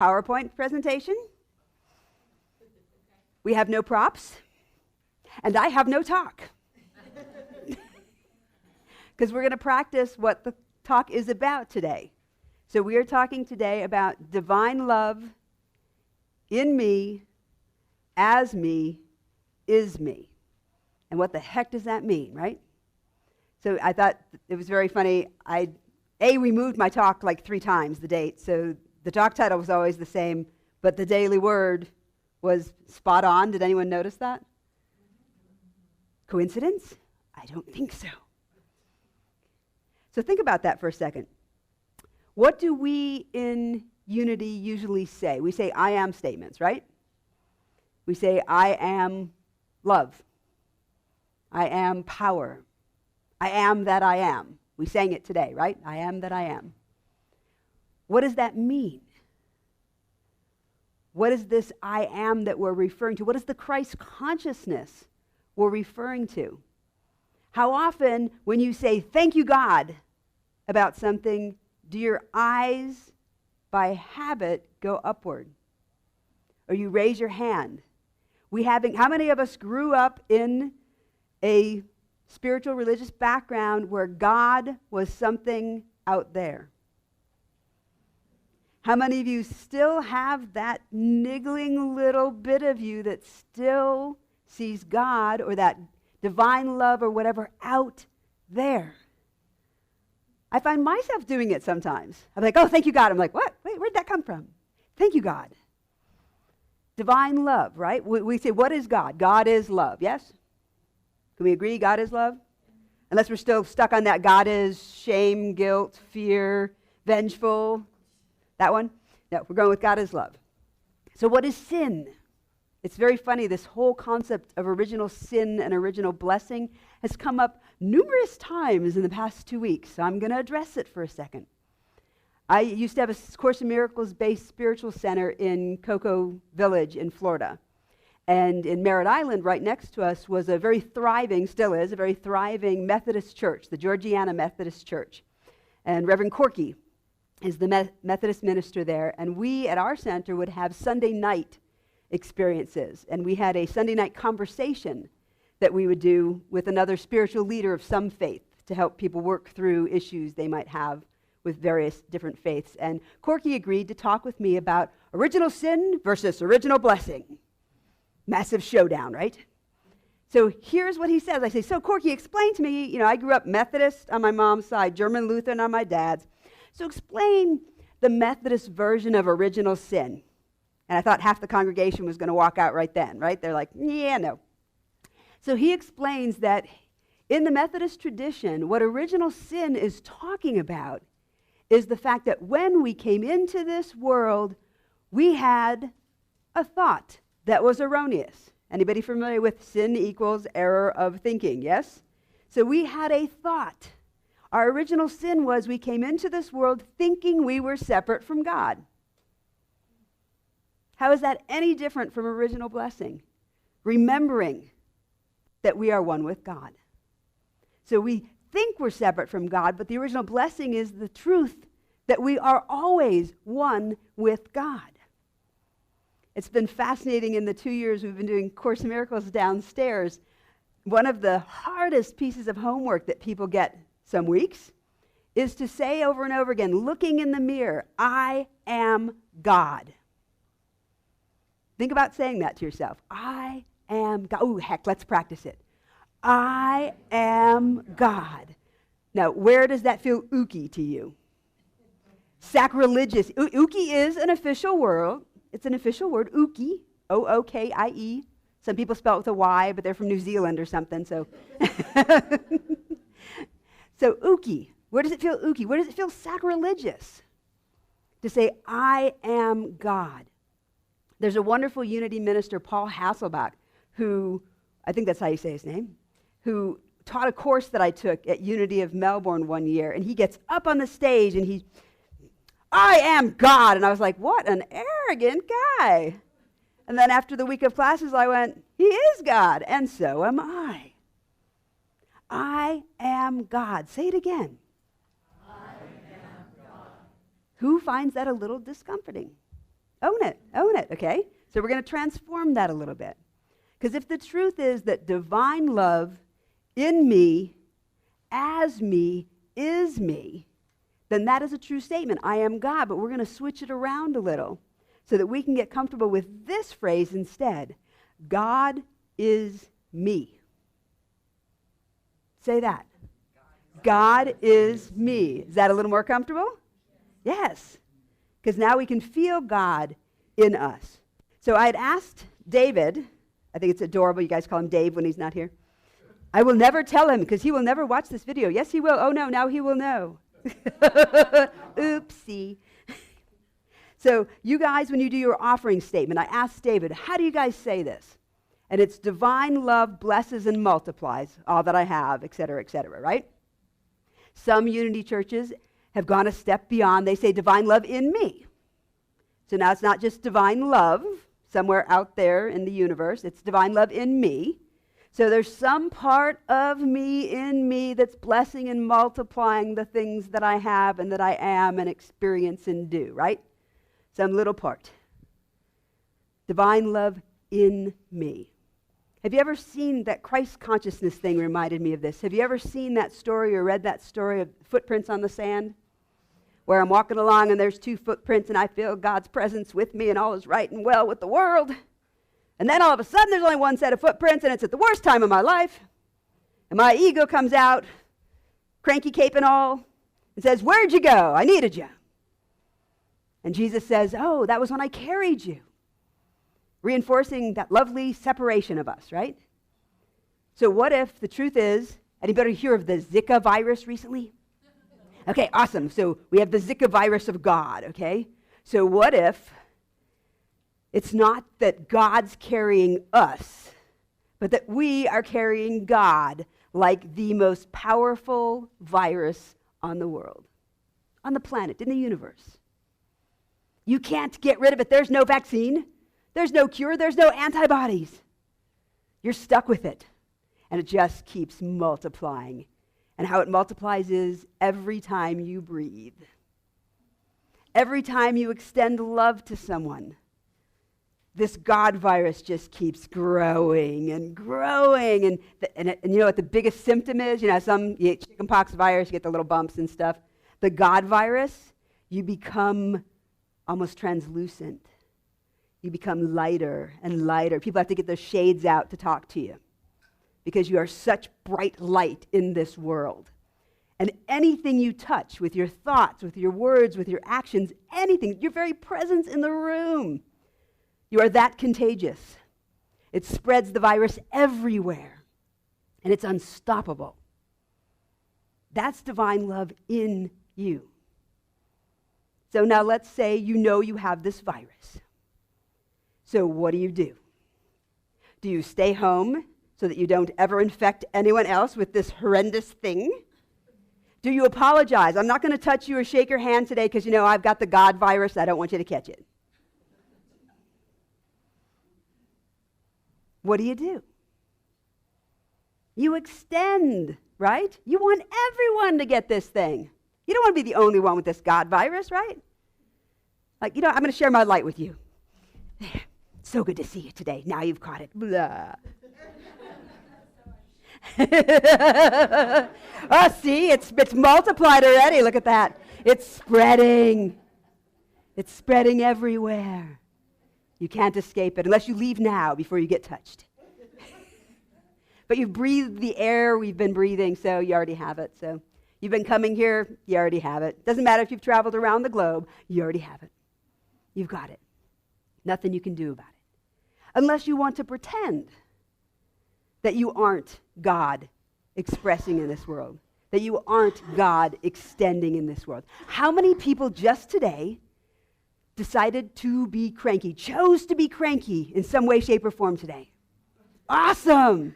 PowerPoint presentation. We have no props, and I have no talk. Because we're going to practice what the talk is about today. So we are talking today about divine love in me, as me, is me. And what the heck does that mean, right? So I thought it was very funny. We moved my talk like 3 times, the date. So the talk title was always the same, but the daily word was spot on. Did anyone notice that? Coincidence? I don't think so. So think about that for a second. What do we in Unity usually say? We say I am statements, right? We say I am love. I am power. I am that I am. We sang it today, right? I am that I am. What does that mean? What is this I am that we're referring to? What is the Christ consciousness we're referring to? How often when you say thank you God about something, do your eyes by habit go upward? Or you raise your hand? How many of us grew up in a spiritual religious background where God was something out there? How many of you still have that niggling little bit of you that still sees God or that divine love or whatever out there? I find myself doing it sometimes. I'm like, oh, thank you, God. I'm like, what? Wait, where'd that come from? Thank you, God. Divine love, right? We say, what is God? God is love, yes? Can we agree God is love? Unless we're still stuck on that God is shame, guilt, fear, vengeful. That one? No, we're going with God is love. So what is sin? It's very funny, this whole concept of original sin and original blessing has come up numerous times in the past 2 weeks, so I'm going to address it for a second. I used to have a Course in Miracles-based spiritual center in Cocoa Village in Florida. And in Merritt Island, right next to us, was a very thriving, still is, a very thriving Methodist church, the Georgiana Methodist Church. And Reverend Corky is the Methodist minister there. And we at our center would have Sunday night experiences. And we had a Sunday night conversation that we would do with another spiritual leader of some faith to help people work through issues they might have with various different faiths. And Corky agreed to talk with me about original sin versus original blessing. Massive showdown, right? So here's what he says. I say, so Corky, explain to me, I grew up Methodist on my mom's side, German Lutheran on my dad's. So explain the Methodist version of original sin. And I thought half the congregation was going to walk out right then, right? They're like, yeah, no. So he explains that in the Methodist tradition, what original sin is talking about is the fact that when we came into this world, we had a thought that was erroneous. Anybody familiar with sin equals error of thinking, yes? So we had a thought. Our original sin was we came into this world thinking we were separate from God. How is that any different from original blessing? Remembering that we are one with God. So we think we're separate from God, but the original blessing is the truth that we are always one with God. It's been fascinating in the 2 years we've been doing Course in Miracles downstairs. One of the hardest pieces of homework that people get some weeks is to say over and over again, looking in the mirror, I am God. Think about saying that to yourself. I am God. Oh, heck, let's practice it. I am God. Now, where does that feel ooky to you? Sacrilegious. Ooky is an official word. It's an official word, ookie, O-O-K-I-E. Some people spell it with a Y, but they're from New Zealand or something, so. So ookie, where does it feel ookie? Where does it feel sacrilegious? To say, I am God. There's a wonderful Unity minister, Paul Hasselbach, who, I think that's how you say his name, who taught a course that I took at Unity of Melbourne one year, and he gets up on the stage and I am God. And I was like, what an arrogant guy. And then after the week of classes, I went, he is God, and so am I. I am God. Say it again. I am God. Who finds that a little discomforting? Own it, okay? So we're going to transform that a little bit. Because if the truth is that divine love in me, as me, is me, then that is a true statement. I am God, but we're going to switch it around a little so that we can get comfortable with this phrase instead. God is me. Say that. God is me. Is that a little more comfortable? Yes. Because now we can feel God in us. So I had asked David, I think it's adorable, you guys call him Dave when he's not here. I will never tell him because he will never watch this video. Yes, he will. Oh, no, now he will know. Oopsie. So you guys, when you do your offering statement, I asked David, how do you guys say this? And it's divine love blesses and multiplies all that I have, et cetera, right? Some Unity churches have gone a step beyond. They say divine love in me. So now it's not just divine love somewhere out there in the universe. It's divine love in me. So there's some part of me in me that's blessing and multiplying the things that I have and that I am and experience and do, right? Some little part. Divine love in me. Have you ever seen that Christ consciousness thing? Reminded me of this. Have you ever seen that story or read that story of footprints on the sand? Where I'm walking along and there's two footprints and I feel God's presence with me and all is right and well with the world. And then all of a sudden there's only one set of footprints and it's at the worst time of my life. And my ego comes out, cranky cape and all, and says, where'd you go? I needed you. And Jesus says, oh, that was when I carried you. Reinforcing that lovely separation of us, right? So what if the truth is, anybody hear of the Zika virus recently? Okay, awesome. So we have the Zika virus of God, okay? So what if it's not that God's carrying us, but that we are carrying God like the most powerful virus on the world, on the planet, in the universe? You can't get rid of it. There's no vaccine. There's no cure. There's no antibodies. You're stuck with it. And it just keeps multiplying. And how it multiplies is every time you breathe. Every time you extend love to someone, this God virus just keeps growing and growing. And you know what the biggest symptom is? You know, you get chickenpox virus, you get the little bumps and stuff. The God virus, you become almost translucent. You become lighter and lighter. People have to get their shades out to talk to you because you are such bright light in this world. And anything you touch with your thoughts, with your words, with your actions, anything, your very presence in the room, you are that contagious. It spreads the virus everywhere, and it's unstoppable. That's divine love in you. So now let's say you know you have this virus. So what do? Do you stay home so that you don't ever infect anyone else with this horrendous thing? Do you apologize? I'm not going to touch you or shake your hand today because, you know, I've got the God virus. I don't want you to catch it. What do? You extend, right? You want everyone to get this thing. You don't want to be the only one with this God virus, right? Like, you know, I'm going to share my light with you. So good to see you today. Now you've caught it. Blah. Oh, see, it's multiplied already. Look at that. It's spreading. It's spreading everywhere. You can't escape it unless you leave now before you get touched. But you've breathed the air we've been breathing, so you already have it. So you've been coming here, you already have it. Doesn't matter if you've traveled around the globe, you already have it. You've got it. Nothing you can do about it. Unless you want to pretend that you aren't God expressing in this world, that you aren't God extending in this world. How many people just today decided to be cranky, chose to be cranky in some way, shape, or form today? Awesome!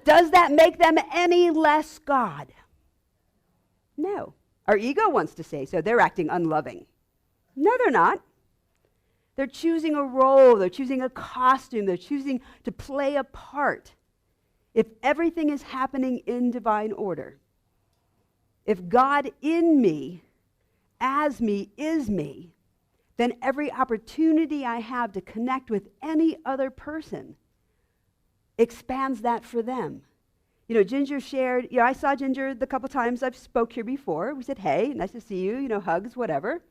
Does that make them any less God? No. Our ego wants to say so. They're acting unloving. No, they're not. They're choosing a role. They're choosing a costume. They're choosing to play a part. If everything is happening in divine order, if God in me, as me, is me, then every opportunity I have to connect with any other person expands that for them. You know, Ginger shared, I saw Ginger the couple times I've spoke here before. We said, hey, nice to see you, hugs, whatever.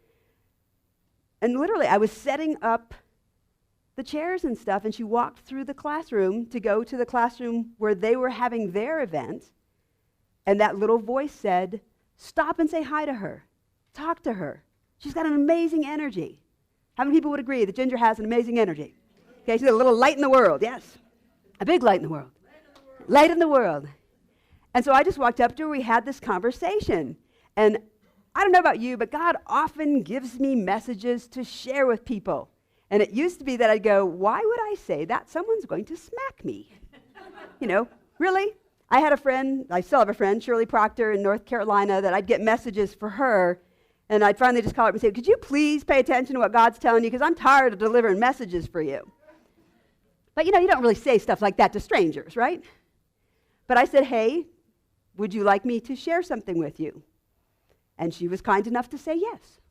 And literally, I was setting up the chairs and stuff, and she walked through the classroom to go to the classroom where they were having their event, and that little voice said, stop and say hi to her. Talk to her. She's got an amazing energy. How many people would agree that Ginger has an amazing energy? Okay, she's a little light in the world, yes. A big light in the world. Light in the world. And so I just walked up to her, we had this conversation. And I don't know about you, but God often gives me messages to share with people. And it used to be that I'd go, why would I say that? Someone's going to smack me. Really? I had a friend, I still have a friend, Shirley Proctor in North Carolina, that I'd get messages for her. And I'd finally just call her up and say, could you please pay attention to what God's telling you? Because I'm tired of delivering messages for you. But you don't really say stuff like that to strangers, right? But I said, hey, would you like me to share something with you? And she was kind enough to say yes.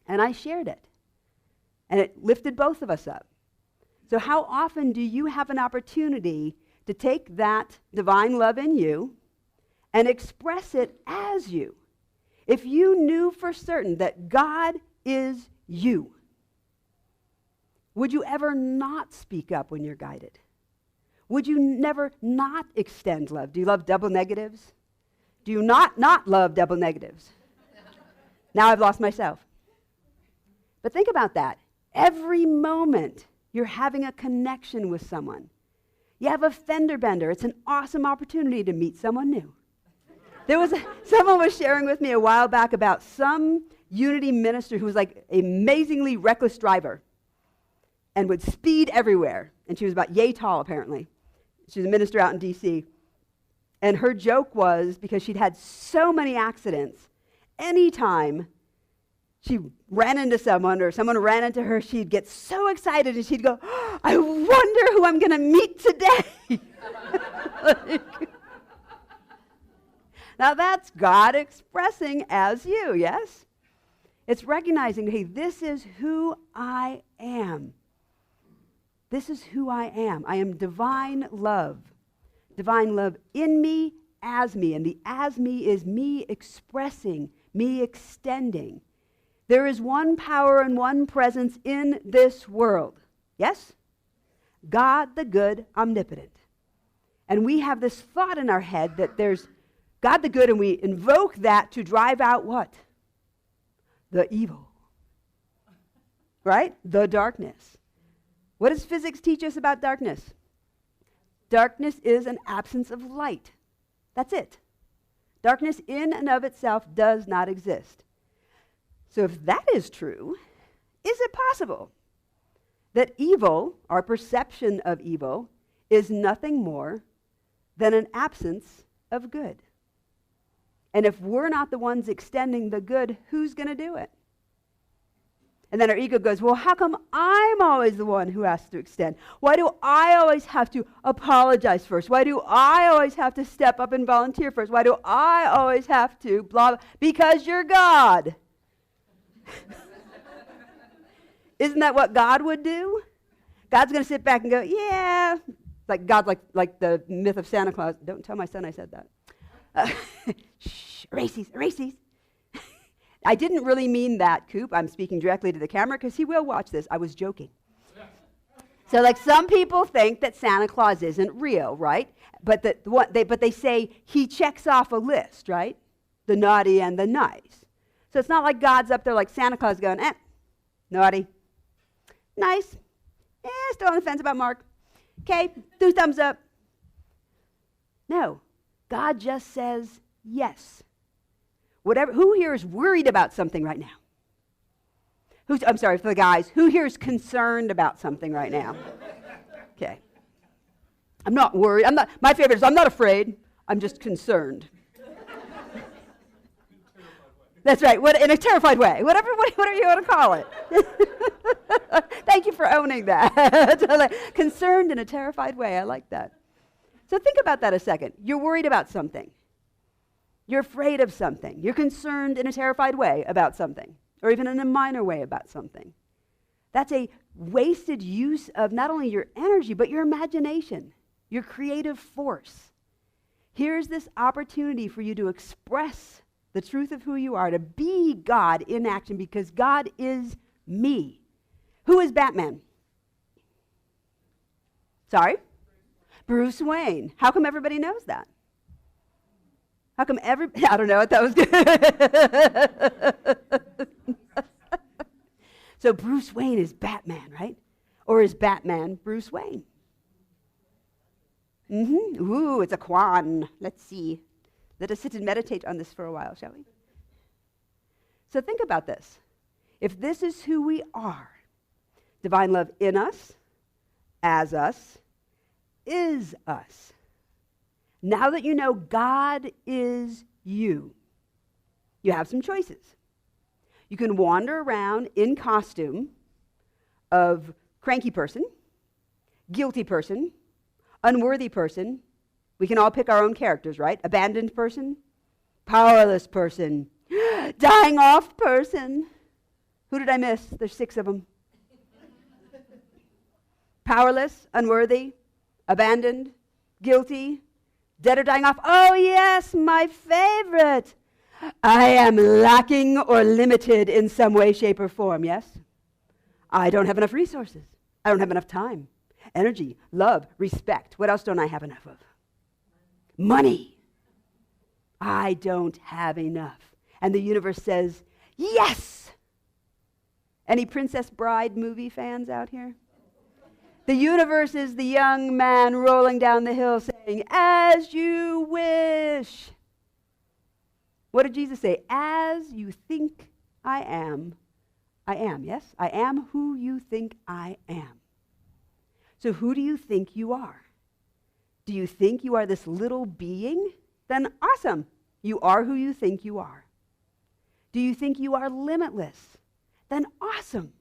And I shared it. And it lifted both of us up. So how often do you have an opportunity to take that divine love in you and express it as you? If you knew for certain that God is you, would you ever not speak up when you're guided? Would you never not extend love? Do you love double negatives? Do you not love double negatives? Now I've lost myself. But think about that. Every moment you're having a connection with someone. You have a fender bender. It's an awesome opportunity to meet someone new. Someone was sharing with me a while back about some Unity minister who was like an amazingly reckless driver and would speed everywhere. And she was about yay tall, apparently. She was a minister out in D.C. And her joke was, because she'd had so many accidents, anytime she ran into someone or someone ran into her, she'd get so excited and she'd go, oh, I wonder who I'm going to meet today. Now that's God expressing as you, yes? It's recognizing, hey, this is who I am. This is who I am. I am divine love. Divine love in me, as me. And the as me is me expressing, me extending. There is one power and one presence in this world. Yes? God the good, omnipotent. And we have this thought in our head that there's God the good, and we invoke that to drive out what? The evil. Right? The darkness. What does physics teach us about darkness? Darkness is an absence of light. That's it. Darkness in and of itself does not exist. So if that is true, is it possible that evil, our perception of evil, is nothing more than an absence of good? And if we're not the ones extending the good, who's going to do it? And then our ego goes, well, how come I'm always the one who has to extend? Why do I always have to apologize first? Why do I always have to step up and volunteer first? Why do I always have to blah, blah? Because you're God. Isn't that what God would do? God's going to sit back and go, yeah. Like God's like the myth of Santa Claus. Don't tell my son I said that. Shh, erases. I didn't really mean that, Coop. I'm speaking directly to the camera because he will watch this. I was joking. So like some people think that Santa Claus isn't real, right? But they say he checks off a list, right? The naughty and the nice. So it's not like God's up there like Santa Claus going, naughty, nice, still on the fence about Mark. Okay, 2 thumbs up. No, God just says yes. Who here is worried about something right now? I'm sorry, for the guys. Who here is concerned about something right now? Okay. I'm not worried. My favorite is I'm not afraid. I'm just concerned. That's right. In a terrified way. Whatever you want to call it. Thank you for owning that. Concerned in a terrified way. I like that. So think about that a second. You're worried about something. You're afraid of something. You're concerned in a terrified way about something. or even in a minor way about something. That's a wasted use of not only your energy, but your imagination, your creative force. Here's this opportunity for you to express the truth of who you are, to be God in action, because God is me. Who is Batman? Sorry? Bruce Wayne. How come everybody knows that? How come I don't know what that was good. So Bruce Wayne is Batman, right? Or is Batman Bruce Wayne? Ooh, it's a Quan. Let's see. Let us sit and meditate on this for a while, shall we? So think about this. If this is who we are, divine love in us, as us, is us. Now that you know God is you, you have some choices. You can wander around in costume of cranky person, guilty person, unworthy person. We can all pick our own characters, right? Abandoned person, powerless person, dying off person. Who did I miss? There's 6 of them. Powerless, unworthy, abandoned, guilty, dead or dying off. Oh yes, my favorite. I am lacking or limited in some way, shape, or form, yes? I don't have enough resources. I don't have enough time, energy, love, respect. What else don't I have enough of? Money. I don't have enough. And the universe says, yes! Any Princess Bride movie fans out here? The universe is the young man rolling down the hill saying, as you wish. What did Jesus say? As you think I am, yes? I am who you think I am. So who do you think you are? Do you think you are this little being? Then awesome. You are who you think you are. Do you think you are limitless? Then awesome.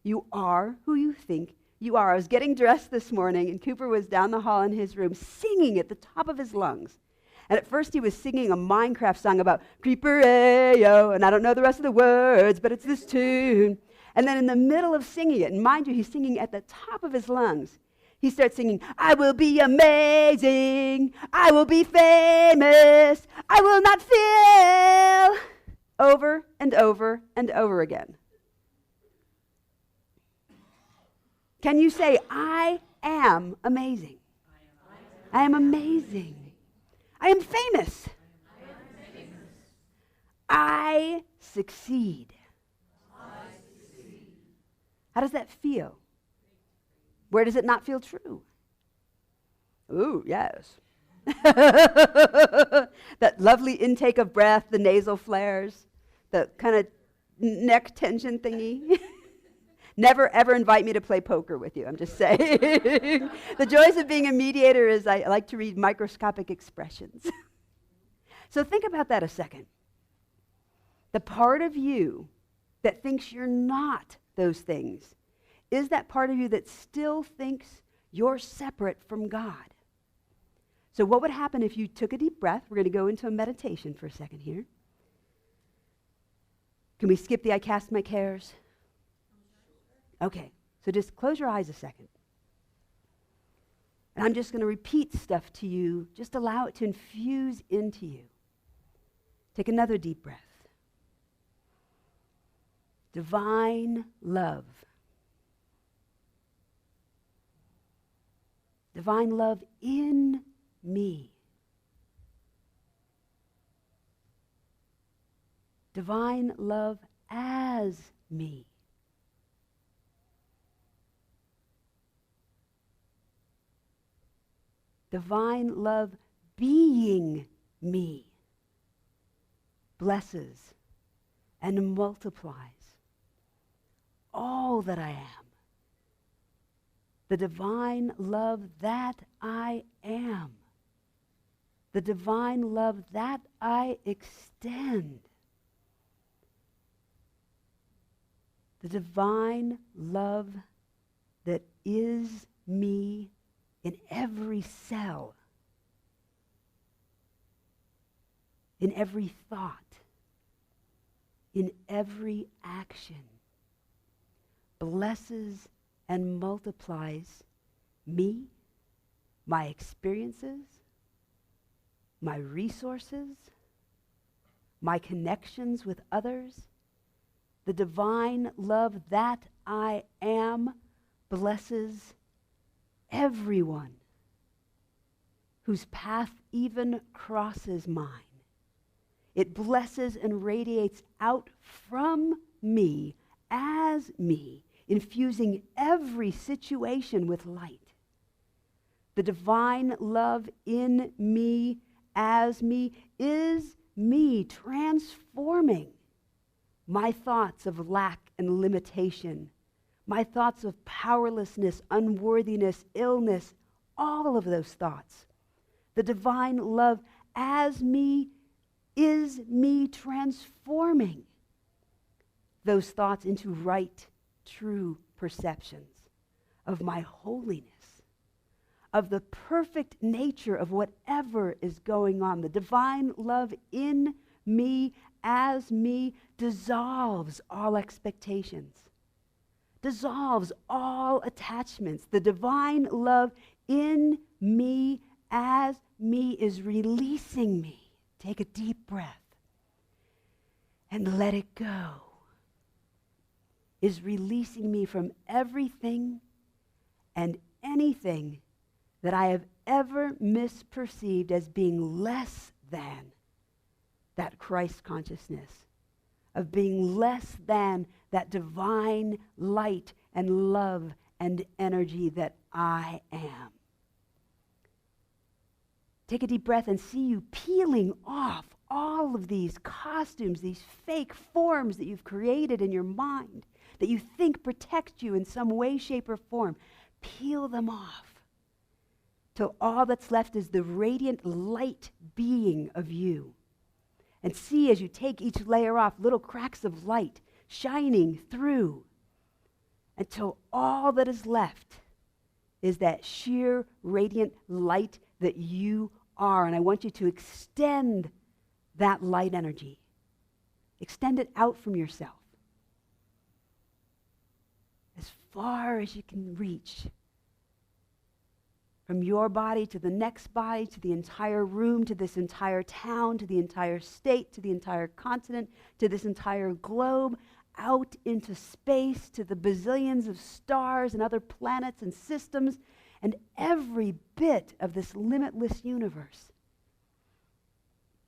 You are who you think you are. I was getting dressed this morning, and Cooper was down the hall in his room singing at the top of his lungs. And at first he was singing a Minecraft song about Creeper-ayo, and I don't know the rest of the words, but it's this tune. And then in the middle of singing it, and mind you, he's singing at the top of his lungs, he starts singing, I will be amazing, I will be famous, I will not fail, over and over and over again. Can you say, I am amazing? I am amazing. I am famous. I succeed. How does that feel? Where does it not feel true? Ooh, yes. That lovely intake of breath, the nasal flares, the kind of neck tension thingy. Never, ever invite me to play poker with you, I'm just saying. The joys of being a mediator is I like to read microscopic expressions. So think about that a second. The part of you that thinks you're not those things is that part of you that still thinks you're separate from God. So what would happen if you took a deep breath? We're going to go into a meditation for a second here. Can we skip the I cast my cares? Okay, so just close your eyes a second. And I'm just going to repeat stuff to you. Just allow it to infuse into you. Take another deep breath. Divine love. Divine love in me. Divine love as me. Divine love being me blesses and multiplies all that I am. The divine love that I am. The divine love that I extend. The divine love that is me in every cell, in every thought, in every action blesses and multiplies me, my experiences, my resources, my connections with others. The divine love that I am blesses everyone whose path even crosses mine. It blesses and radiates out from me as me, infusing every situation with light. The divine love in me as me is me transforming my thoughts of lack and limitation, my thoughts of powerlessness, unworthiness, illness, all of those thoughts. The divine love as me is me transforming those thoughts into right, true perceptions of my holiness, of the perfect nature of whatever is going on. The divine love in me as me dissolves all expectations, dissolves all attachments. The divine love in me as me is releasing me. Take a deep breath and let it go. Is releasing me from everything and anything that I have ever misperceived as being less than that Christ consciousness, of being less than that divine light and love and energy that I am. Take a deep breath and see you peeling off all of these costumes, these fake forms that you've created in your mind, that you think protect you in some way, shape, or form. Peel them off till all that's left is the radiant light being of you. And see, as you take each layer off, little cracks of light shining through until all that is left is that sheer radiant light that you are. And I want you to extend that light energy. Extend it out from yourself as far as you can reach. From your body to the next body, to the entire room, to this entire town, to the entire state, to the entire continent, to this entire globe, out into space, to the bazillions of stars and other planets and systems, and every bit of this limitless universe.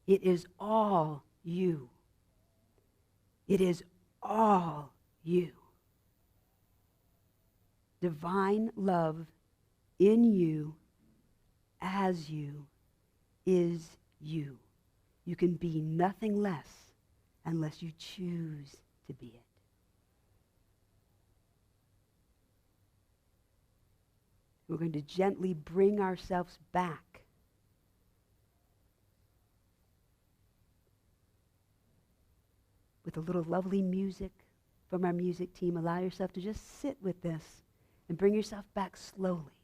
It is all you. It is all you. Divine love in you, as you, is you. You can be nothing less unless you choose to be it. We're going to gently bring ourselves back with a little lovely music from our music team. Allow yourself to just sit with this and bring yourself back slowly.